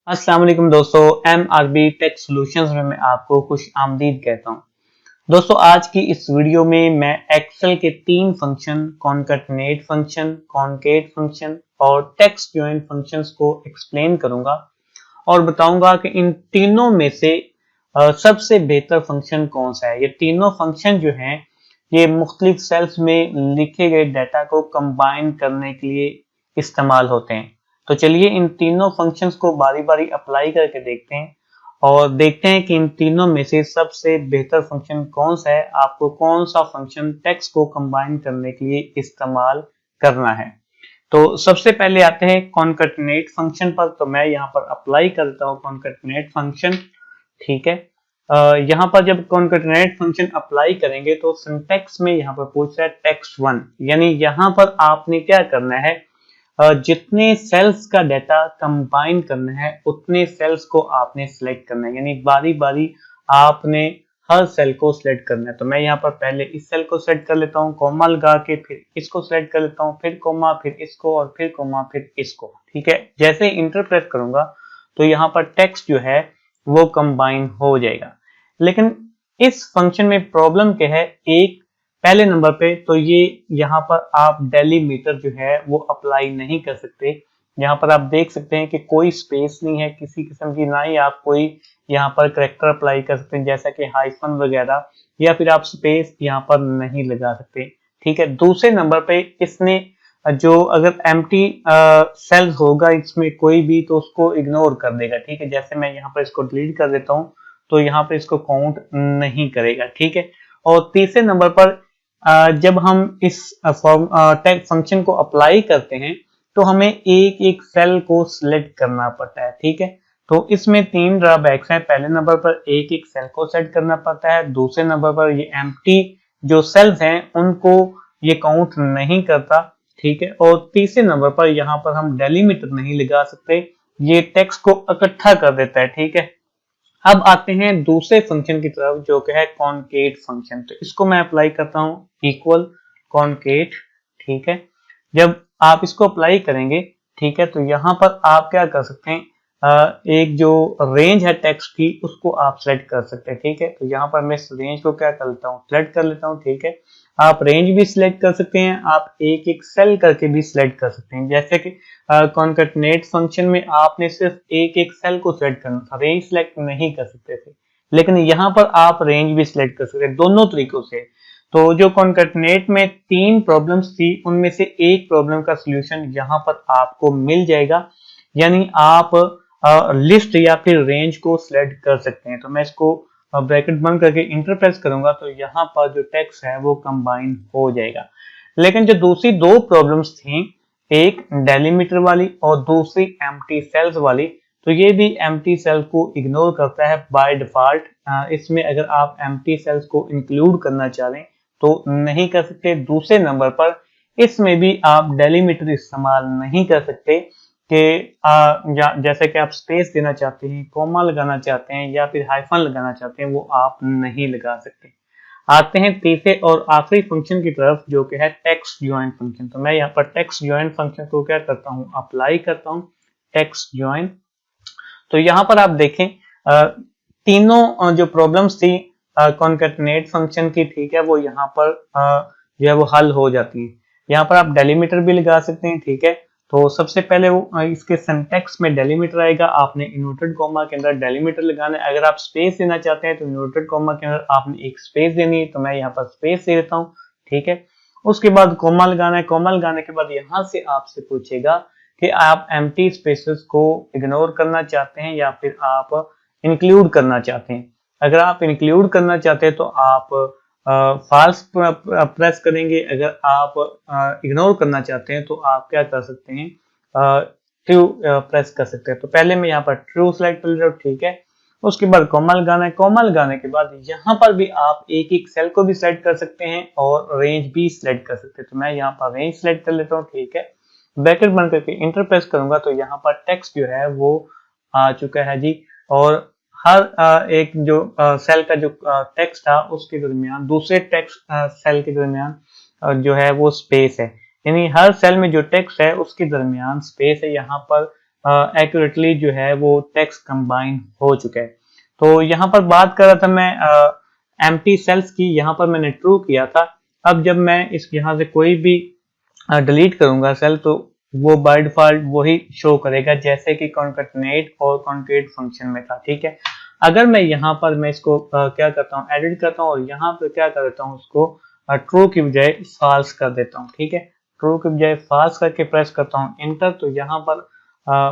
अस्सलाम वालेकुम दोस्तों, MRB टेक सॉल्यूशंस में मैं आपको खुश आमदीद कहता हूँ। दोस्तों, आज की इस वीडियो में मैं एक्सेल के 3 फंक्शन कॉनकैटनेट फंक्शन, कॉनकेट फंक्शन और टेक्स्ट जॉइन फंक्शंस को एक्सप्लेन करूंगा और बताऊंगा कि इन तीनों में से सबसे बेहतर फंक्शन कौन सा है। ये तीनों फंक्शन जो हैं ये मुख्तलिफ सेल्स में लिखे गए डाटा को कंबाइन करने के लिए इस्तेमाल होते हैं। तो चलिए इन तीनों फंक्शंस को बारी बारी अप्लाई करके देखते हैं और देखते हैं कि इन तीनों में से सबसे बेहतर फंक्शन कौन सा है, आपको कौन सा फंक्शन टेक्स्ट को कंबाइन करने के लिए इस्तेमाल करना है। तो सबसे पहले आते हैं कॉनकैटनेट फंक्शन पर। तो मैं यहाँ पर अप्लाई करता हूँ कॉनकैटनेट फंक्शन। ठीक है, यहाँ पर जब कॉनकैटनेट फंक्शन अप्लाई करेंगे तो सिंटैक्स में यहाँ पर पूछ रहा है टेक्स्ट वन, यानी यहाँ पर आपने क्या करना है, जितने सेल्स का डाटा कंबाइन करना है उतने सेल्स को आपने सिलेक्ट करना है, यानी बारी बारी आपने हर सेल को सिलेक्ट करना है। तो मैं यहाँ पर पहले इस सेल को सिलेक्ट कर लेता हूँ, कॉमा लगा के फिर इसको सिलेक्ट कर लेता हूँ, फिर कॉमा, फिर इसको और फिर कॉमा, फिर इसको। ठीक है, जैसे इंटर प्रेस करूंगा तो यहाँ पर टेक्स्ट जो है वो कंबाइन हो जाएगा। लेकिन इस फंक्शन में प्रॉब्लम क्या है, एक पहले नंबर पे तो ये यहाँ पर आप डेलीमीटर जो है वो अप्लाई नहीं कर सकते। यहाँ पर आप देख सकते हैं कि कोई स्पेस नहीं है किसी किस्म की, ना ही आप कोई यहाँ पर करेक्टर अप्लाई कर सकते हैं जैसा कि हाइफन वगैरह, या फिर आप स्पेस यहाँ पर नहीं लगा सकते। ठीक है, दूसरे नंबर पे इसने जो अगर एम्प्टी सेल्स होगा इसमें कोई भी तो उसको इग्नोर कर देगा। ठीक है, जैसे मैं यहाँ पर इसको डिलीट कर देता हूँ तो यहाँ पर इसको काउंट नहीं करेगा। ठीक है, और तीसरे नंबर पर जब हम इस फंक्शन को अप्लाई करते हैं तो हमें एक एक सेल को सिलेक्ट करना पड़ता है। ठीक है, तो इसमें 3 ड्रॉबैक्स हैं। पहले नंबर पर एक एक सेल को सेट करना पड़ता है, दूसरे नंबर पर ये एम्प्टी जो सेल्स हैं उनको ये काउंट नहीं करता। ठीक है, और तीसरे नंबर पर यहाँ पर हम डेलीमीटर नहीं लगा सकते, ये टेक्स्ट को इकट्ठा कर देता है। ठीक है, अब आते हैं दूसरे फंक्शन की तरफ जो कि है कॉनकेट फंक्शन। तो इसको मैं अप्लाई करता हूं इक्वल कॉनकेट। ठीक है, जब आप इसको अप्लाई करेंगे, ठीक है, तो यहां पर आप क्या कर सकते हैं, एक जो रेंज है टेक्स्ट की उसको आप सेलेक्ट कर सकते हैं। ठीक है, तो यहाँ पर मैं इस रेंज को क्या कर लेता हूँ, सेलेक्ट कर लेता हूँ। ठीक है, आप रेंज भी सिलेक्ट कर सकते हैं, आप एक एक सेल करके भी सिलेक्ट कर सकते हैं। जैसे कि कॉनकैटनेट फंक्शन में आपने सिर्फ एक एक सेल को सिलेक्ट करना था, रेंज सिलेक्ट नहीं कर सकते थे, लेकिन यहाँ पर आप रेंज भी सिलेक्ट कर सकते हैं, दोनों तरीकों से। तो जो कॉनकैटनेट में 3 प्रॉब्लम्स थी उनमें से एक प्रॉब्लम का सलूशन यहाँ पर आपको मिल जाएगा, यानी आप लिस्ट या फिर रेंज को सिलेक्ट कर सकते हैं। तो मैं इसको ब्रैकेट बंद करके इंटर प्रेस करूंगा तो यहाँ पर जो टेक्स्ट है वो कंबाइन हो जाएगा। लेकिन जो दूसरी 2 प्रॉब्लम्स थी, एक डेलीमीटर वाली और दूसरी एम्प्टी सेल्स वाली, तो ये भी एम्प्टी सेल को इग्नोर करता है बाय डिफॉल्ट। इसमें अगर आप एम्प्टी सेल्स को इंक्लूड करना चाह रहे तो नहीं कर सकते। दूसरे नंबर पर इसमें भी आप डेलीमीटर इस्तेमाल नहीं कर सकते कि जैसे कि आप स्पेस देना चाहते हैं, कॉमा लगाना चाहते हैं या फिर हाइफन लगाना चाहते हैं, वो आप नहीं लगा सकते। आते हैं तीसरे और आखिरी फंक्शन की तरफ जो कि है टेक्स्ट जॉइन फंक्शन। तो मैं यहाँ पर टेक्स्ट जॉइन फंक्शन को क्या करता हूँ, अप्लाई करता हूँ टेक्स्ट जॉइन। तो यहाँ पर आप देखें तीनों जो प्रॉब्लम्स थी कॉनकैटनेट फंक्शन की, ठीक है, वो यहाँ पर जो है वो हल हो जाती है। यहाँ पर आप डेलीमीटर भी लगा सकते हैं। ठीक है, तो सबसे पहले वो इसके सिंटैक्स में डेलीमीटर आएगा, आपने इन्वर्टेड कॉमा के अंदर डेलीमीटर लगाना है। अगर आप स्पेस देना चाहते हैं तो इन्वर्टेड कॉमा के अंदर आपने एक स्पेस देनी है, तो मैं यहाँ पर स्पेस दे देता हूँ। ठीक है, उसके बाद कॉमा लगाना है, कॉमा लगाने के बाद यहाँ से आपसे पूछेगा कि आप एम्प्टी स्पेसेस को इग्नोर करना चाहते हैं या फिर आप इंक्लूड करना चाहते हैं। अगर आप इंक्लूड करना चाहते हैं तो आप फॉल्स प्रेस करेंगे, अगर आप इग्नोर करना चाहते हैं तो आप क्या कर सकते हैं, ट्रू प्रेस कर सकते हैं। तो पहले मैं यहाँ पर ट्रू सेलेक्ट कर ले रहा हूँ। ठीक है, उसके बाद कॉमा लगाना है, कॉमा लगाने के बाद यहाँ पर भी आप एक एक सेल को भी सिलेक्ट कर सकते हैं और रेंज भी सिलेक्ट कर सकते हैं। तो मैं यहाँ पर रेंज सिलेक्ट कर लेता हूँ। ठीक है, ब्रैकेट बंद करके इंटर प्रेस करूंगा तो यहाँ पर टेक्स्ट जो है वो आ चुका है जी। और हर एक जो सेल का जो टेक्स्ट था उसके दरमियान दूसरे टेक्स्ट सेल के दरमियान जो है वो स्पेस है, यानी हर सेल में जो टेक्स्ट है उसके दरमियान स्पेस है। यहाँ पर एक्यूरेटली जो है वो टेक्स्ट कंबाइन हो चुका है। तो यहाँ पर बात कर रहा था मैं एम्प्टी सेल्स की, यहाँ पर मैंने ट्रू किया था। अब जब मैं इस यहाँ से कोई भी डिलीट करूंगा सेल तो वो बाय डिफॉल्ट वही शो करेगा जैसे कि कॉन्कैटनेट और कॉन्केट फंक्शन में था। ठीक है, अगर मैं यहाँ पर मैं इसको क्या करता हूँ, एडिट करता हूँ और यहाँ पर क्या कर देता हूँ, उसको ट्रू की बजाय फॉल्स कर देता हूँ। ठीक है, ट्रू की बजाय फॉल्स करके प्रेस करता हूँ इंटर, तो यहाँ पर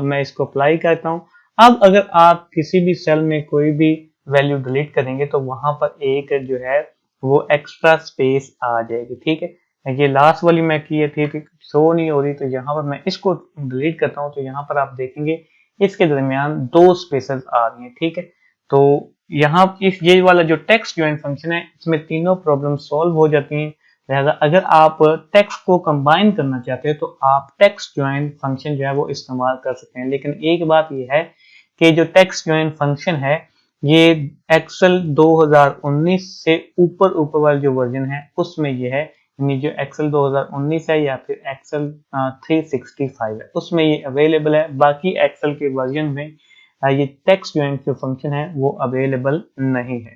मैं इसको अप्लाई करता हूँ। अब अगर आप किसी भी सेल में कोई भी वैल्यू डिलीट करेंगे तो वहां पर एक जो है वो एक्स्ट्रा स्पेस आ जाएगी। ठीक है, ये लास्ट वाली मैं की थी शो नहीं हो रही, तो यहाँ पर मैं इसको डिलीट करता हूँ तो यहाँ पर आप देखेंगे इसके दरमियान 2 स्पेसेस आ रही हैं। ठीक है, तो यहाँ इस ये वाला जो टेक्स्ट ज्वाइन फंक्शन है इसमें तीनों प्रॉब्लम सॉल्व हो जाती हैं। लिहाजा अगर आप टेक्स्ट को कंबाइन करना चाहते हैं तो आप टेक्स्ट ज्वाइन फंक्शन जो है वो इस्तेमाल कर सकते हैं। लेकिन एक बात ये है कि जो टेक्स्ट ज्वाइन फंक्शन है ये एक्सेल 2019 से ऊपर वाला जो वर्जन है उसमें ये है, यानी जो एक्सेल 2019 है या फिर एक्सेल 365 है उसमें ये अवेलेबल है। बाकी एक्सेल के वर्जन में ये टेक्स्ट ज्वाइन जो फंक्शन है वो अवेलेबल नहीं है।